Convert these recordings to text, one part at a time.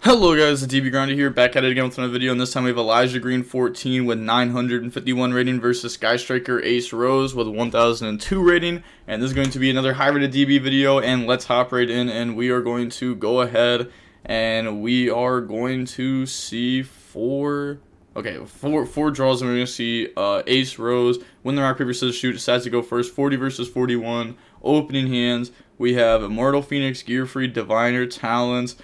Hello guys, the TV Grinder here, back at it again with another video, and this time we have Elijah Green 14 with 951 rating versus Sky Striker Ace Rose with 1002 rating, and this is going to be another high rated DB video, and let's hop right in, and we are going to go ahead, and we are going to see four draws, and we're going to see Ace Rose win the rock, paper, scissors, shoot, decides to go first, 40 versus 41, opening hands. We have Immortal Phoenix, Gear Free, Diviner, Talents,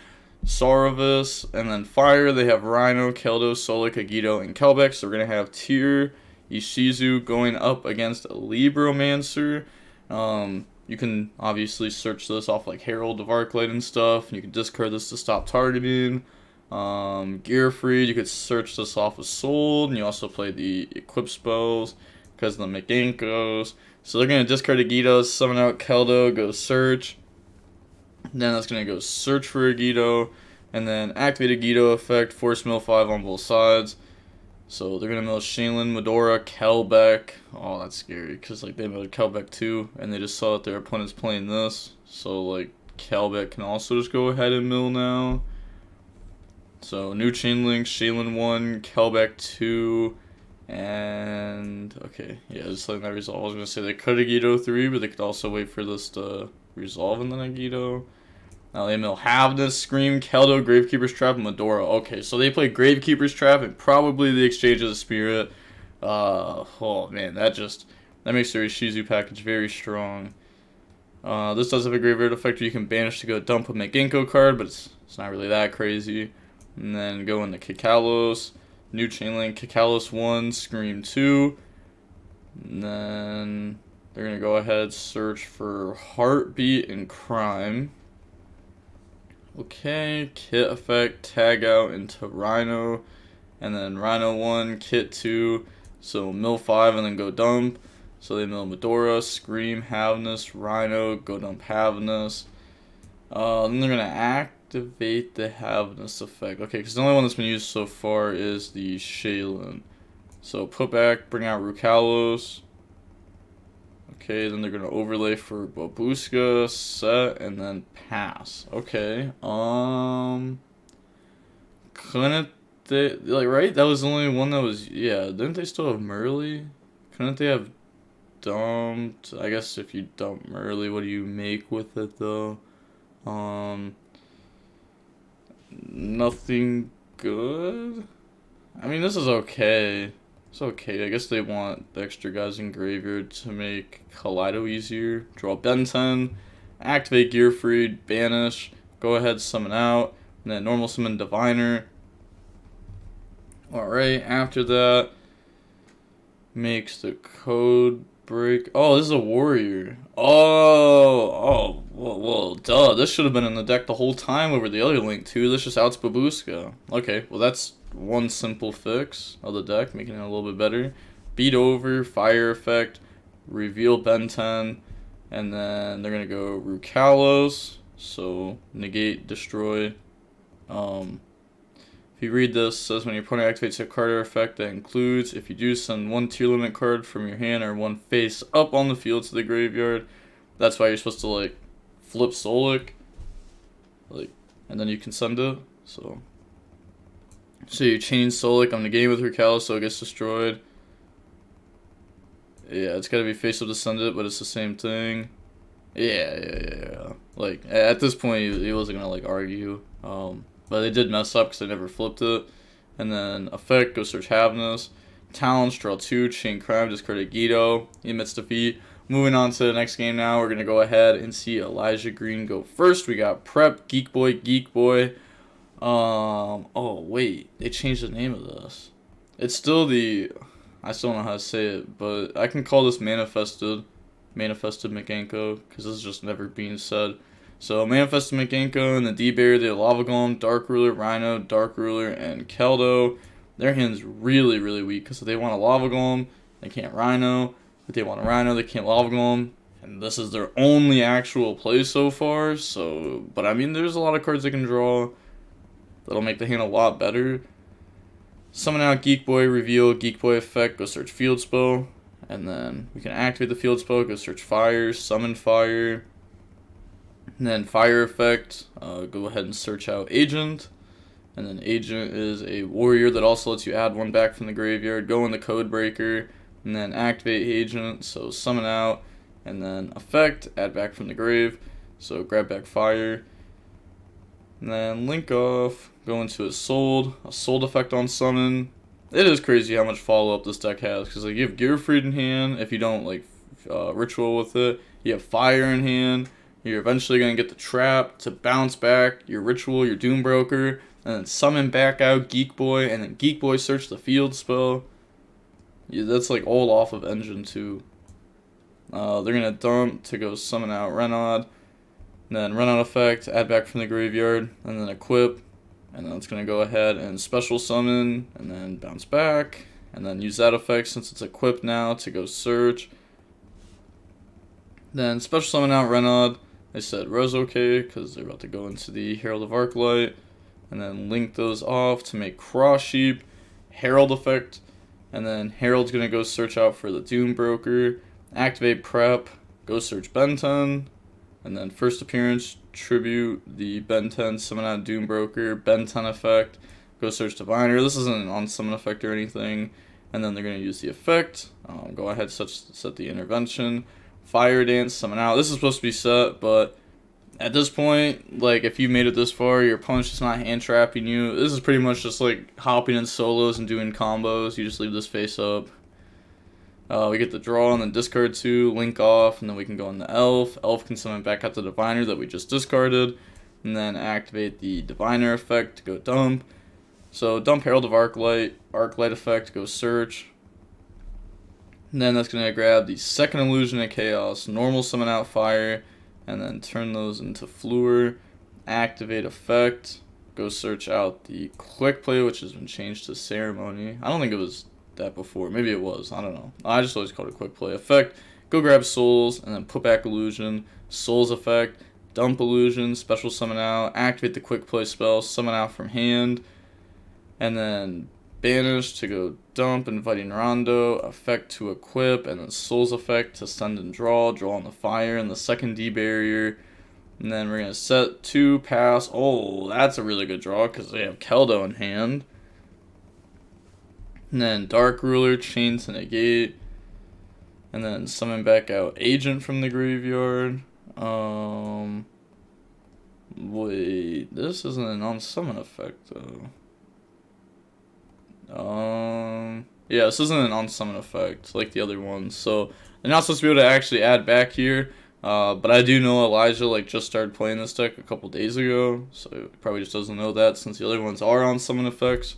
Saravis, and then Fire. They have Rhino, Keldo, Solik, YuGiOh, and Kelbeck. So we're going to have Ishizu going up against Libromancer. You can obviously search this off like Herald of Arclight and stuff. You can discard this to stop targeting. Gear Free, you could search this off of Sold, and you also play the Equip spells because of the Mikankos. So they're going to discard YuGiOh, summon out Keldo, go search. Then that's going to go search for YuGiOh, and then activate YuGiOh effect, force mill 5 on both sides. So they're going to mill Shaylin, Medora, Kelbeck. Oh, that's scary, because like they milled Kelbeck too, and they just saw that their opponent's playing this. So like Kelbeck can also just go ahead and mill now. So new chain link, Shaylin 1, Kelbeck 2, and okay, yeah, just letting that resolve. I was going to say they could YuGiOh 3, but they could also wait for this to resolve and then YuGiOh. Now they mill Havness, Scream, Keldo, Gravekeeper's Trap, and Medora. Okay, so they play Gravekeeper's Trap and probably the Exchange of the Spirit. Oh man, that makes their Ishizu package very strong. This does have a graveyard effect where you can banish to go dump a Mikanko card, but it's not really that crazy. And then go into Kikalos, new chain link, Kikalos 1, Scream 2. And then they're going to go ahead, search for Heartbeat and Crime. Okay, kit effect, tag out into Rhino, and then Rhino 1, kit 2, so mill 5 and then go dump. So they mill Medora, Scream, Havness, Rhino, go dump Havness. Then they're going to activate the Havness effect. Okay, because the only one that's been used so far is the Shaylin. So put back, bring out Rukalos. Okay, then they're going to overlay for Babushka, set, and then pass. Okay, couldn't they, like, right? That was the only one that was, yeah, didn't they still have Merly? Couldn't they have dumped? I guess if you dump Merly, what do you make with it, though? Nothing good? I mean, this is okay. It's okay. I guess they want the extra guys in graveyard to make Kaleido easier. Draw Ben 10, activate Gear Free, banish, go ahead, summon out, and then normal summon Diviner. Alright, after that, makes the code break. Oh, this is a warrior. Well, duh. This should have been in the deck the whole time over the other link, too. This just outs Babushka. Okay, well, that's one simple fix of the deck, making it a little bit better. Beat over, fire effect, reveal Ben 10, and then they're going to go Rukalos, so negate, destroy. If you read this, it says when your opponent activates a card or effect that includes, if you do, send one Tearlament card from your hand or one face up on the field to the graveyard. That's why you're supposed to like flip Solik, like, and then you can send it. So you change Solik on the game with Rukalos, so it gets destroyed. Yeah, it's gotta be face up to send it, but it's the same thing. Yeah. Like at this point, he wasn't gonna like argue. But they did mess up because they never flipped it. And then effect, go search Havness. Talents, draw 2, chain Crime, discard YuGiOh. He admits defeat. Moving on to the next game now, we're going to go ahead and see Elijah Green go first. We got Prep, Geek Boy. Oh wait, they changed the name of this. It's still I still don't know how to say it, but I can call this Manifested Mikanko, because this is just never being said. So Manifested Mikanko and the D-Bear, the Lava Golem, Dark Ruler, Rhino, Dark Ruler, and Keldo. Their hand's really, really weak, because if they want a Lava Golem, they can't Rhino. If they want a Rhino, they can't Lava Golem. And this is their only actual play so far. So, but I mean, there's a lot of cards they can draw that'll make the hand a lot better. Summon out Geek Boy, reveal Geek Boy effect, go search Field Spell. And then we can activate the Field Spell, go search Fire, summon Fire. And then fire effect, go ahead and search out Agent. And then Agent is a warrior that also lets you add one back from the graveyard. Go in the Code Breaker, and then activate Agent, so summon out, and then effect, add back from the grave, so grab back fire. And then link off, go into a sold effect on summon. It is crazy how much follow-up this deck has, because like, you have Gearfried in hand, if you don't like ritual with it. You have fire in hand. You're eventually going to get the trap to bounce back your ritual, your Doombroker, and then summon back out Geek Boy, and then Geek Boy search the field spell. Yeah, that's like all off of Engine 2. They're going to dump to go summon out Renaud, and then Renaud effect, add back from the graveyard, and then equip, and then it's going to go ahead and special summon, and then bounce back, and then use that effect since it's equipped now to go search. Then special summon out Renaud. I said Res okay because they're about to go into the Herald of Arclight, and then link those off to make Cross Sheep, Herald effect, and then Herald's gonna go search out for the Doombroker, activate Prep, go search Ben 10, and then first appearance tribute the Ben 10, summon out Doombroker, Ben 10 effect, go search Diviner. This isn't an on summon effect or anything, and then they're gonna use the effect. Go ahead, set the intervention. Fire Dance, summon out. This is supposed to be set, but at this point, like, if you made it this far, your opponent's just not hand trapping you. This is pretty much just like hopping in solos and doing combos. You just leave this face up. We get the draw and then discard 2, link off, and then we can go in the Elf. Elf can summon back out the Diviner that we just discarded, and then activate the Diviner effect to go dump. So dump Herald of Arclight effect, go search. And then that's going to grab the second Illusion of Chaos, normal summon out fire, and then turn those into Fluor, activate effect, go search out the quick play, which has been changed to Ceremony. I don't think it was that before. Maybe it was. I don't know. I just always called it quick play. Effect, go grab Souls, and then put back Illusion, Souls effect, dump Illusion, special summon out, activate the quick play spell, summon out from hand, and then banish to go dump, inviting Rondo, effect to equip, and then Souls effect to send and draw on the fire, and the second D barrier. And then we're going to set 2, pass. Oh, that's a really good draw because they have Keldo in hand. And then Dark Ruler, chain to negate. And then summon back out Agent from the graveyard. Wait, this isn't a non-summon effect though. Yeah, this isn't an on-summon effect like the other ones, so they're not supposed to be able to actually add back here. But I do know Elijah like just started playing this deck a couple days ago, so he probably just doesn't know that since the other ones are on-summon effects.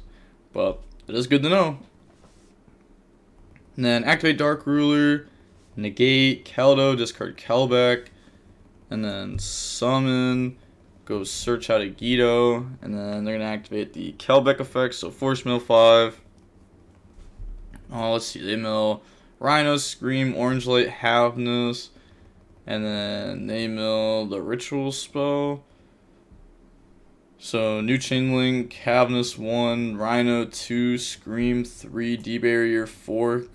But it is good to know. And then activate Dark Ruler, negate Keldo, discard Kelbeck, and then summon. Go search out a YuGiOh, and then they're going to activate the Kelbeck effect, so Force Mill 5. Oh, let's see, they mill Rhino, Scream, Orange Light, Havness, and then they mill the Ritual spell. So, new Chain Link, Havness 1, Rhino 2, Scream 3, D-Barrier 4.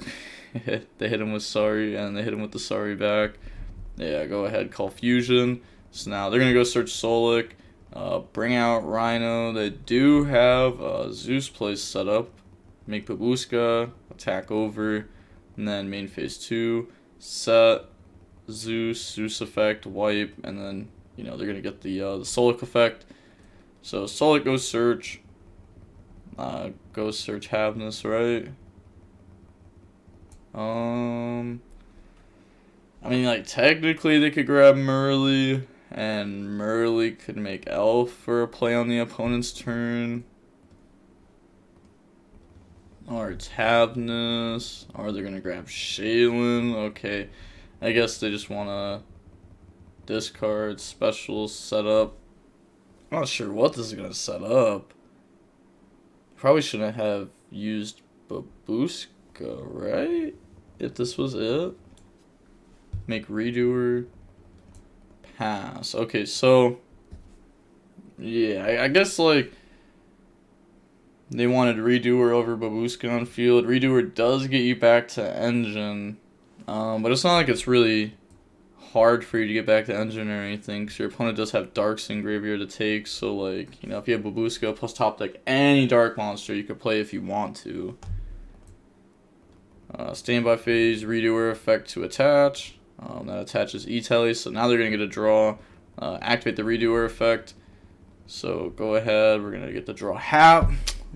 They hit him with Sorry, and they hit him with the Sorry back. Yeah, go ahead, call Fusion. So now they're going to go search Solic, bring out Rhino. They do have Zeus place set up. Make Babushka, attack over, and then main phase 2, set, Zeus effect, wipe, and then, you know, they're going to get the Solic effect. So Solic goes search, Havness, right? I mean, like, technically they could grab Merly, and Merly could make Elf for a play on the opponent's turn. Or it's Havness, or they're going to grab Shaylin. Okay, I guess they just want to discard special setup. I'm not sure what this is going to set up. Probably shouldn't have used Babushka, right? If this was it. Make Redoer, pass. Okay, so yeah, I guess like they wanted Redoer over Babushka on field. Redoer does get you back to Engine, but it's not like it's really hard for you to get back to engine or anything, because your opponent does have darks in graveyard to take. So like, you know, if you have Babuska plus top deck any dark monster, you could play if you want to. Standby phase, redoer effect to attach. That attaches E-Telly, so now they're going to get a draw. Activate the redoer effect. So go ahead, we're going to get the draw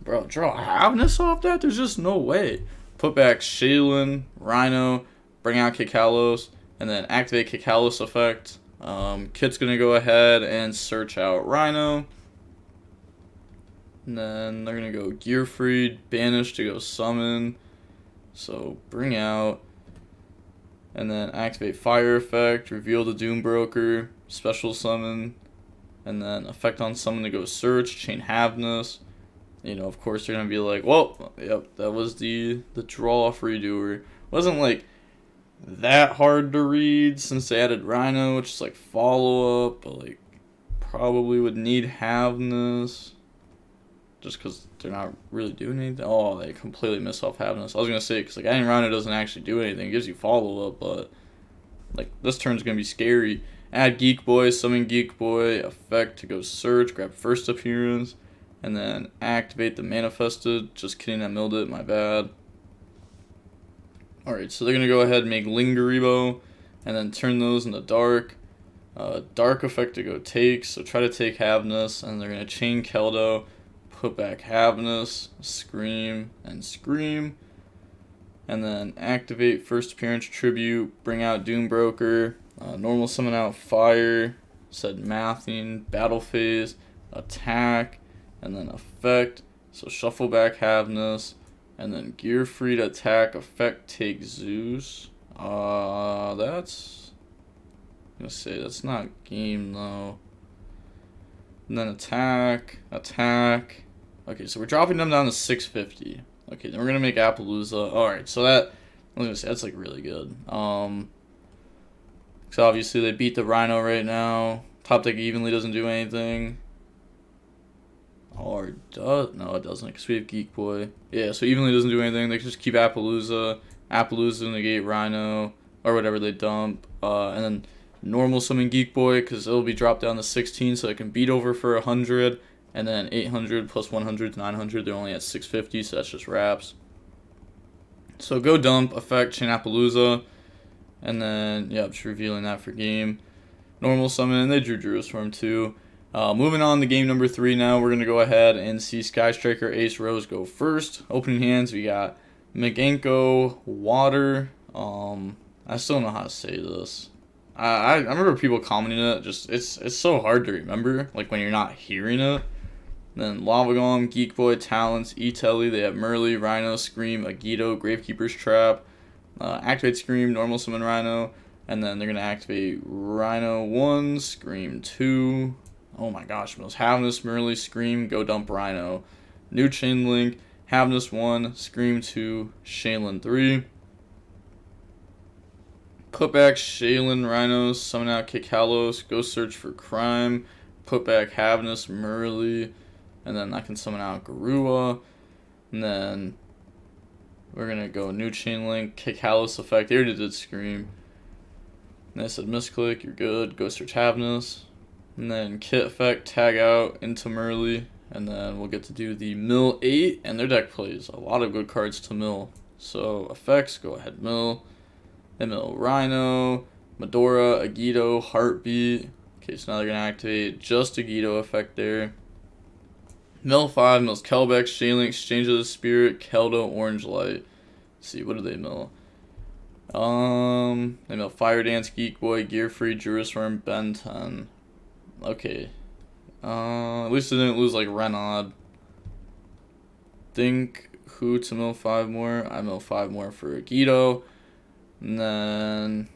Bro, draw Havness off that? There's just no way. Put back Shaylin, Rhino, bring out Kikalos, and then activate Kikalos effect. Kit's going to go ahead and search out Rhino. And then they're going to go Gearfried, banish to go summon. So bring out, and then activate fire effect, reveal the Doombroker, special summon, and then effect on summon to go search, chain Havness. You know, of course, they're going to be like, well, yep, that was the draw off redoer. Wasn't like that hard to read since they added Rhino, which is like follow up, but like probably would need Havness. Just because they're not really doing anything. Oh, they completely missed off Havness. I was going to say, because like adding Rhino doesn't actually do anything. It gives you follow-up, but like this turn's going to be scary. Add Geek Boy, summon Geek Boy, effect to go search, grab first appearance, and then activate the Manifested. Just kidding, I milled it, my bad. Alright, so they're going to go ahead and make Lingaribo, and then turn those into Dark. Dark effect to go take, so try to take Havness, and they're going to chain Keldo. Put back Havness, Scream, and Scream. And then activate first appearance tribute, bring out Doombroker, normal summon out Fire, said Mathing, battle phase, attack, and then effect. So shuffle back Havness, and then Gearfried attack, effect take Zeus. That's, I'm gonna say that's not game though. And then attack. Okay, so we're dropping them down to 650. Okay, then we're gonna make Appaloosa. Alright, so that, I was gonna say, that's like really good. So obviously they beat the Rhino right now. Top deck evenly doesn't do anything. Or does, no it doesn't, because we have Geek Boy. Yeah, so evenly doesn't do anything. They can just keep Appaloosa. Appaloosa negate Rhino, or whatever they dump. And then normal summon Geek Boy, because it'll be dropped down to 16, so it can beat over for 100. And then 800 plus 100 is 900. They're only at 650, so that's just wraps. So go dump, effect, chain Appaloosa. And then, yeah, just revealing that for game. Normal summon, and they drew Jerusalem too. Moving on to game number 3 now. We're going to go ahead and see Sky Striker, Ace Rose go first. Opening hands, we got Mikanko, Water. I still don't know how to say this. I remember people commenting it. Just it's so hard to remember, like when you're not hearing it. Then Lava Golem, Geek Boy, Talents, E-Telly. They have Merly, Rhino, Scream, YuGiOh, Gravekeeper's Trap. Activate Scream, normal summon Rhino. And then they're going to activate Rhino 1, Scream 2. Oh my gosh, Mills. Havness, Merly, Scream, go dump Rhino. New Chain Link, Havness 1, Scream 2, Shaylin 3. Put back Shaylin, Rhinos, summon out Kikalos, go search for Crime. Put back Havness, Merly. And then I can summon out Garua. And then we're going to go New Chain Link, Kikalos effect. They already did Scream. And I said misclick, you're good. Go search Havness. And then Kit effect, tag out into Merly. And then we'll get to do the mill 8. And their deck plays a lot of good cards to mill. So effects, go ahead, mill. They mill Rhino, Medora, YuGiOh, Heartbeat. Okay, so now they're going to activate just YuGiOh effect there. Mill 5, mills Kelbeck, Shaylin, Exchange of the Spirit, Keldo, Orange Light. Let's see, what do they mill? They mill Fire Dance, Geek Boy, Gearfried, Jerusalem, Ben 10. Okay. At least they didn't lose like Renaud. Think who to mill 5 more? I mill 5 more for YuGiOh. And then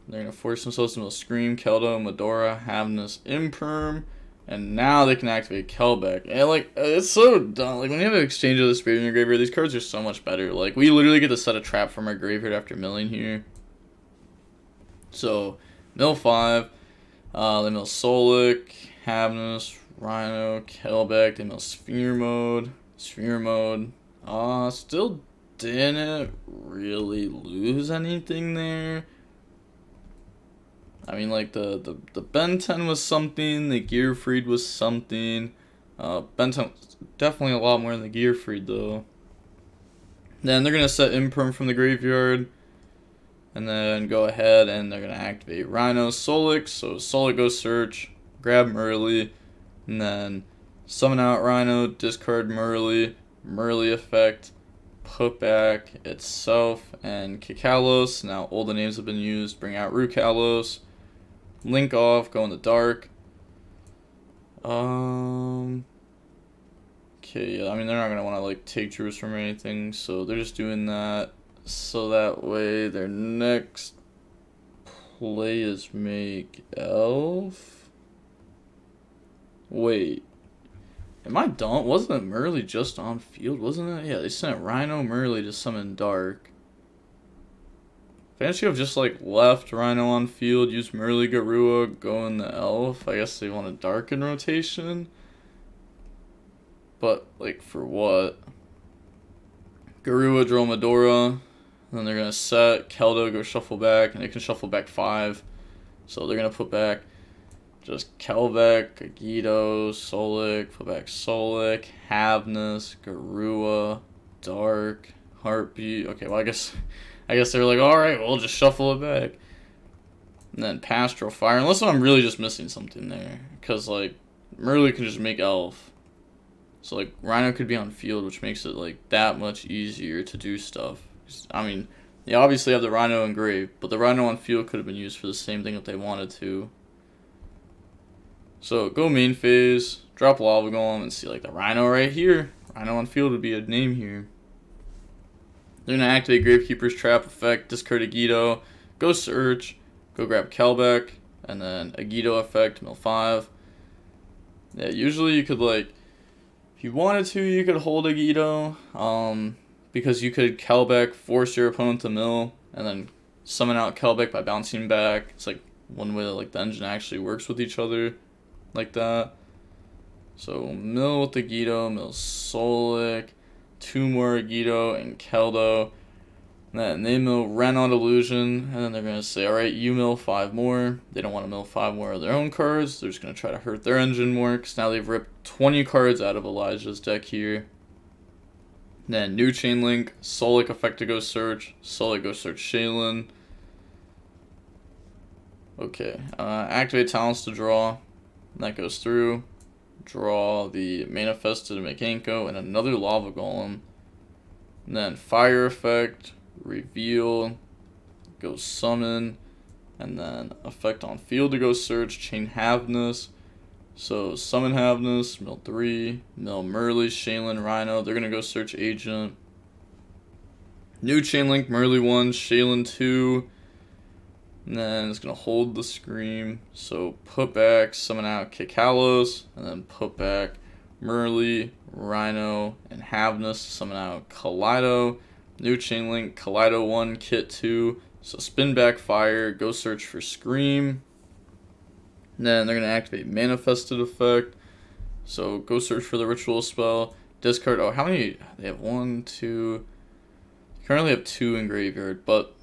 they're going to force themselves to mill Scream, Keldo, Medora, Havness, Imperm. And now they can activate Kelbeck. And like, it's so dumb. Like, when you have an Exchange of the Spirit in your graveyard, these cards are so much better. Like, we literally get to set a trap from our graveyard after milling here. So, mill 5. They mill Solic, Havness, Rhino, Kelbeck. They mill Sphere Mode. Still didn't really lose anything there. I mean, like, the Ben 10 was something, the Gearfried was something. Ben 10 definitely a lot more than the Gearfried, though. Then they're going to set Imperm from the graveyard. And then go ahead and they're going to activate Rhino Solic. So Solic goes search, grab Merly, and then summon out Rhino, discard Merly, Merly effect, put back itself and Kikalos. Now all the names have been used. Bring out Rukalos, link off, go in the dark. Okay, yeah, I mean, they're not going to want to, like, take Truce from or anything, so they're just doing that. So that way their next play is make Elf. Wait. Am I dumb? Wasn't Merly just on field? Wasn't it? Yeah, they sent Rhino Merly to summon Dark. Fancy have just, like, left Rhino on field, use Merly Garua, go in the Elf. I guess they want a Dark in rotation. But, like, for what? Garua, draw Medora. Then they're going to set Keldo, go shuffle back, and they can shuffle back 5. So they're going to put back just Kelbeck, YuGiOh, Solic, put back Solic, Havnus, Garua, Dark, Heartbeat. Okay, well, I guess they were like, alright, we'll just shuffle it back. And then Pastoral Fire, unless I'm really just missing something there. Because, like, Merly can just make Elf. So, like, Rhino could be on field, which makes it, like, that much easier to do stuff. I mean, they obviously have the Rhino engraved, but the Rhino on field could have been used for the same thing if they wanted to. So, go main phase, drop Lava Golem, and see, like, the Rhino right here. Rhino on field would be a name here. They're going to activate Gravekeeper's Trap effect, discard YuGiOh, go search, go grab Kelbeck, and then a YuGiOh effect, mill 5. Yeah, usually you could, like, if you wanted to, you could hold a YuGiOh, because you could Kelbeck, force your opponent to mill, and then summon out Kelbeck by bouncing back. It's like one way that, like, the engine actually works with each other, like that. So mill with the YuGiOh, mill Solic, 2 more YuGiOh and Keldo. And then they mill Renault Illusion, and then they're gonna say, alright, you mill 5 more. They don't want to mill 5 more of their own cards. They're just gonna try to hurt their engine more, because now they've ripped 20 cards out of Elijah's deck here. Then new Chain Link, Solic effect to go search, Solic go search Shaylin. Okay, activate talents to draw. That goes through. Draw the Manifested Mikanko and another Lava Golem. And then fire effect, reveal, go summon, and then effect on field to go search, chain Havnus. So summon Havnus, mill 3, mill Merly, Shaylin, Rhino. They're gonna go search Agent. New Chain Link, Merly 1, Shaylin 2. And then it's gonna hold the Scream. So put back, summon out Kikalos, and then put back Merly, Rhino, and Havnus. Summon out Kaleido. New Chain Link, Kaleido 1, Kit 2. So spin back fire, go search for Scream. And then they're gonna activate Manifested effect. So go search for the ritual spell. Discard. Oh, how many? They have 1, 2. Currently have 2 in graveyard, but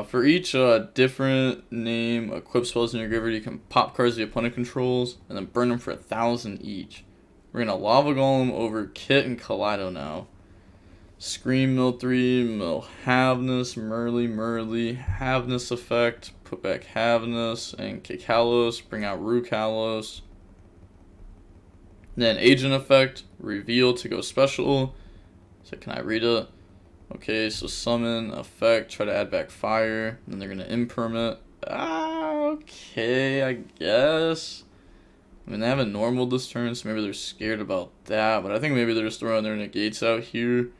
for each different name equip spells in your graveyard, you can pop cards the opponent controls and then burn them for 1,000 each. We're gonna Lava Golem over Kit and Kaleido now. Scream mill 3, mill Havnus, Merly, Havnus effect, put back Havnus and Kikalos, bring out Rukalos. Then Agent effect, reveal to go special. So can I read it? Okay, so summon, effect, try to add back fire, then they're gonna imperm it. Okay, I guess. I mean, they haven't normaled this turn, so maybe they're scared about that, but I think maybe they're just throwing their negates out here.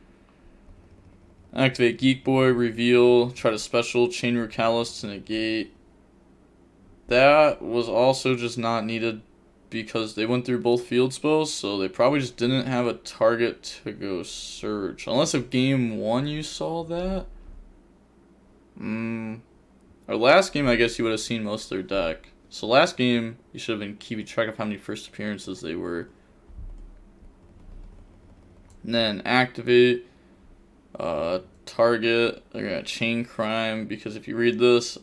Activate Geek Boy, reveal, try to special, chain Rukalos to negate. That was also just not needed because they went through both field spells, so they probably just didn't have a target to go search. Unless if game 1 you saw that. Or last game, I guess you would have seen most of their deck. So last game, you should have been keeping track of how many first appearances they were. And then activate, target, they're going to chain crime, because if you read this,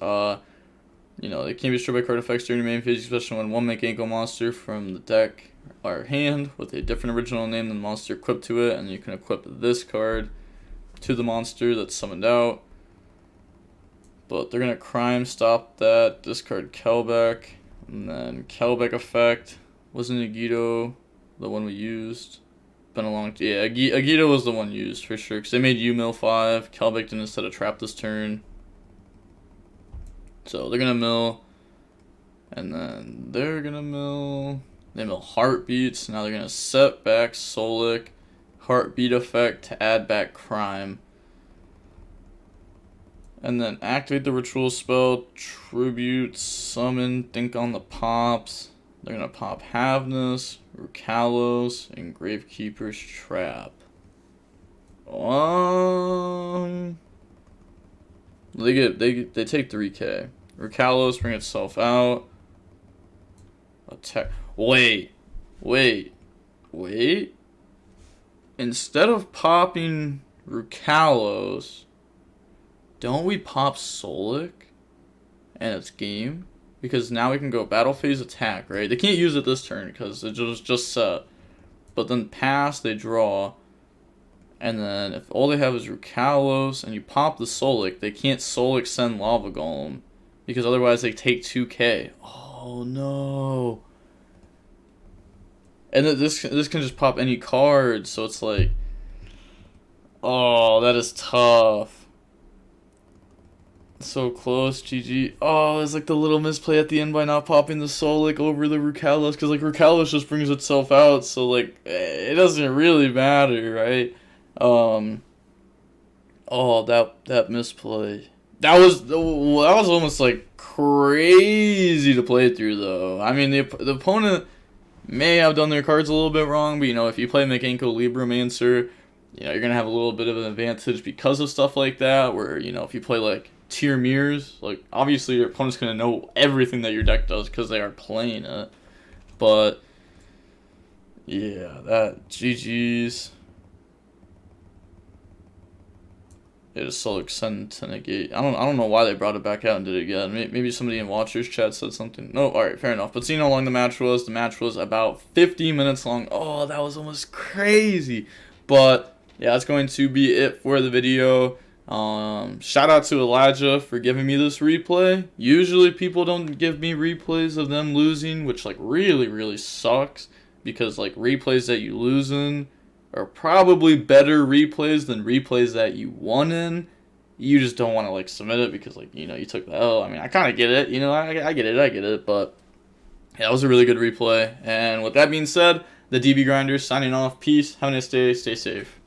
You know, they can't be destroyed by card effects during your main phase, especially when one Mikanko monster from the deck or hand with a different original name than the monster equipped to it, and you can equip this card to the monster that's summoned out. But they're going to crime stop that, discard Kelbeck, and then Kelbeck effect. Wasn't YuGiOh the one we used? Been a long time. Yeah, YuGiOh was the one used for sure, because they made mill 5. Kelbeck didn't instead of trap this turn. So they're going to mill, and then they're going to mill. They mill Heartbeats. Now they're going to set back Solic, Heartbeat effect to add back Crime. And then activate the ritual spell, Tribute, Summon, think on the pops. They're going to pop Havness, Rukalos, and Gravekeeper's Trap. They take 3k. Rukalos bring itself out. Attack. Wait. Instead of popping Rukalos, don't we pop Solic and it's game? Because now we can go battle phase attack, right? They can't use it this turn because it just set. But then pass, they draw. And then if all they have is Rukalos and you pop the Solic, they can't Solic send Lava Golem. Because otherwise they take 2k. Oh no. And this can just pop any card, so it's like, oh, that is tough. So close, GG. Oh, it's like the little misplay at the end by not popping the Solic over the Rukalos, because like Rukalos just brings itself out, so like it doesn't really matter, right? Oh, that misplay. That was almost like crazy to play through though. I mean the opponent may have done their cards a little bit wrong, but you know, if you play Mikanko Libromancer, you know, you're gonna have a little bit of an advantage because of stuff like that, where, you know, if you play like tier mirrors, like obviously your opponent's gonna know everything that your deck does because they are playing it. But yeah, that GG's. It is so sent to negate. I don't know why they brought it back out and did it again. Maybe somebody in Watchers chat said something. No, alright, fair enough. But seeing how long the match was about 50 minutes long. Oh, that was almost crazy. But yeah, that's going to be it for the video. Shout out to Elijah for giving me this replay. Usually people don't give me replays of them losing, which like really sucks, because like replays that you lose in are probably better replays than replays that you won in. You just don't want to like submit it because, like, you know, you took the L. I mean, I kind of get it, you know, I get it, but yeah, that was a really good replay. And with that being said, the DB Grinders signing off. Peace. Have a nice day. Stay safe.